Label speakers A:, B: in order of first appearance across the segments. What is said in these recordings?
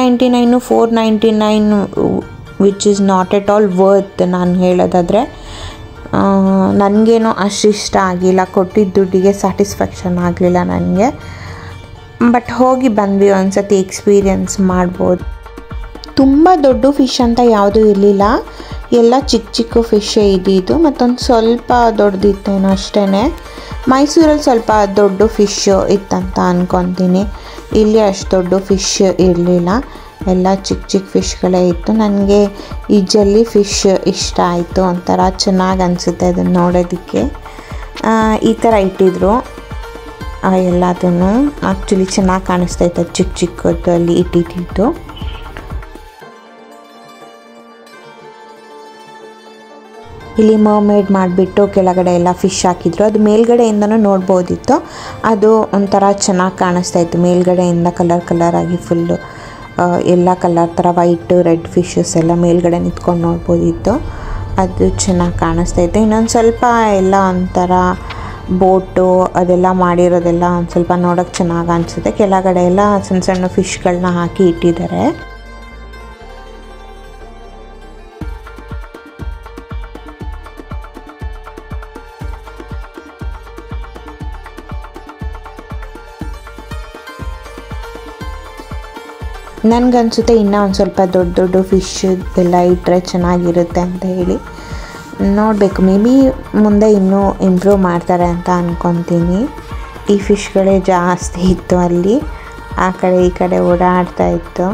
A: $399 $499 which is not at all worth. ನಾನು ಹೇಳೋದಾದರೆ ನನಗೇನೋ ಅಷ್ಟು ಇಷ್ಟ ಆಗಿಲ್ಲ, ಕೊಟ್ಟಿದ್ದ ದುಡ್ಡಿಗೆ ಸ್ಯಾಟಿಸ್ಫ್ಯಾಕ್ಷನ್ ಆಗಲಿಲ್ಲ ನನಗೆ. ಬಟ್ ಹೋಗಿ ಬಂದ್ವಿ, ಒಂದು ಸತಿ ಎಕ್ಸ್ಪೀರಿಯನ್ಸ್ ಮಾಡ್ಬೋದು. ತುಂಬ ದೊಡ್ಡ ಫಿಶ್ ಅಂತ ಯಾವುದೂ ಇರಲಿಲ್ಲ, ಎಲ್ಲ ಚಿಕ್ಕ ಚಿಕ್ಕ ಫಿಶ್ಶೇ ಇದ್ದಿದ್ದು. ಮತ್ತೊಂದು ಸ್ವಲ್ಪ ದೊಡ್ಡದಿತ್ತೇನೋ ಅಷ್ಟೇ. ಮೈಸೂರಲ್ಲಿ ಸ್ವಲ್ಪ ದೊಡ್ಡ ಫಿಶ್ ಇತ್ತಂತ ಅಂದ್ಕೊತೀನಿ, ಇಲ್ಲಿ ಅಷ್ಟು ದೊಡ್ಡ ಫಿಶ್ ಇರಲಿಲ್ಲ, ಎಲ್ಲ ಚಿಕ್ಕ ಚಿಕ್ಕ ಫಿಶ್ಗಳೇ ಇತ್ತು. ನನಗೆ ಈ ಜೆಲ್ಲಿ ಫಿಶ್ ಇಷ್ಟ ಆಯಿತು, ಒಂಥರ ಚೆನ್ನಾಗಿ ಅನಿಸುತ್ತೆ ಅದನ್ನು ನೋಡೋದಕ್ಕೆ. ಈ ಥರ ಇಟ್ಟಿದ್ರು ಎಲ್ಲದನ್ನು. ಆ್ಯಕ್ಚುಲಿ ಚೆನ್ನಾಗಿ ಕಾಣಿಸ್ತೈತೆ ಚಿಕ್ಕ ಚಿಕ್ಕದ್ದು ಅಲ್ಲಿ ಇಟ್ಟಿದ್ದು. ಇಲ್ಲಿ ಮರ್ಮೇಡ್ ಮಾಡಿಬಿಟ್ಟು ಕೆಳಗಡೆ ಎಲ್ಲ ಫಿಶ್ ಹಾಕಿದ್ರು. ಅದು ಮೇಲ್ಗಡೆಯಿಂದನೂ ನೋಡ್ಬೋದಿತ್ತು, ಅದು ಒಂಥರ ಚೆನ್ನಾಗಿ ಕಾಣಿಸ್ತಾಯಿತ್ತು ಮೇಲ್ಗಡೆಯಿಂದ. ಕಲರಾಗಿ ಫುಲ್ಲು ಎಲ್ಲ ಕಲರ್ ಥರ ವೈಟು ರೆಡ್ ಫಿಶಸ್ ಎಲ್ಲ ಮೇಲ್ಗಡೆ ನಿಂತ್ಕೊಂಡು ನೋಡ್ಬೋದಿತ್ತು, ಅದು ಚೆನ್ನಾಗಿ ಕಾಣಿಸ್ತೈತೆ. ಇನ್ನೊಂದು ಸ್ವಲ್ಪ ಎಲ್ಲ ಒಂಥರ ಬೋಟು ಅದೆಲ್ಲ ಮಾಡಿರೋದೆಲ್ಲ ಒಂದು ಸ್ವಲ್ಪ ನೋಡೋಕ್ಕೆ ಚೆನ್ನಾಗಿ ಅನಿಸುತ್ತೆ. ಕೆಳಗಡೆ ಎಲ್ಲ ಸಣ್ಣ ಸಣ್ಣ ಫಿಶ್ಗಳನ್ನ ಹಾಕಿ ಇಟ್ಟಿದ್ದಾರೆ. ನನಗನ್ಸುತ್ತೆ ಇನ್ನೂ ಒಂದು ಸ್ವಲ್ಪ ದೊಡ್ಡ ದೊಡ್ಡ ಫಿಶ್ ಎಲ್ಲ ಇಟ್ಟರೆ ಚೆನ್ನಾಗಿರುತ್ತೆ ಅಂತ ಹೇಳಿ. ನೋಡಬೇಕು, ಮೇ ಬಿ ಮುಂದೆ ಇನ್ನೂ ಇಂಪ್ರೂವ್ ಮಾಡ್ತಾರೆ ಅಂತ ಅಂದ್ಕೊತೀನಿ. ಈ ಫಿಶ್ಗಳೇ ಜಾಸ್ತಿ ಇತ್ತು ಅಲ್ಲಿ, ಆ ಕಡೆ ಈ ಕಡೆ ಓಡಾಡ್ತಾ ಇತ್ತು.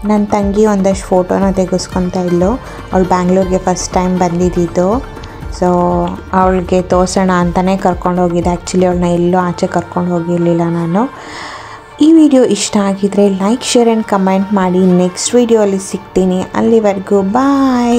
A: ನನ್ನ ತಂಗಿ ಒಂದಷ್ಟು ಫೋಟೋನ ತೆಗೆಸ್ಕೊತಾ ಇದ್ಲು. ಅವಳು ಬ್ಯಾಂಗ್ಳೂರಿಗೆ ಫಸ್ಟ್ ಟೈಮ್ ಬಂದಿದ್ದು, ಸೊ ಅವಳಿಗೆ ತೋರಿಸೋಣ ಅಂತಲೇ ಕರ್ಕೊಂಡು ಹೋಗಿದ್ದೆ. ಆ್ಯಕ್ಚುಲಿ ಅವಳನ್ನ ಎಲ್ಲೂ ಆಚೆ ಕರ್ಕೊಂಡು ಹೋಗಿರಲಿಲ್ಲ ನಾನು. ಈ ವಿಡಿಯೋ ಇಷ್ಟ ಆಗಿದರೆ ಲೈಕ್, ಶೇರ್ ಆ್ಯಂಡ್ ಕಮೆಂಟ್ ಮಾಡಿ. ನೆಕ್ಸ್ಟ್ ವಿಡಿಯೋ ಅಲ್ಲಿ ಸಿಗ್ತೀನಿ. ಅಲ್ಲಿವರೆಗೂ ಬಾಯ್.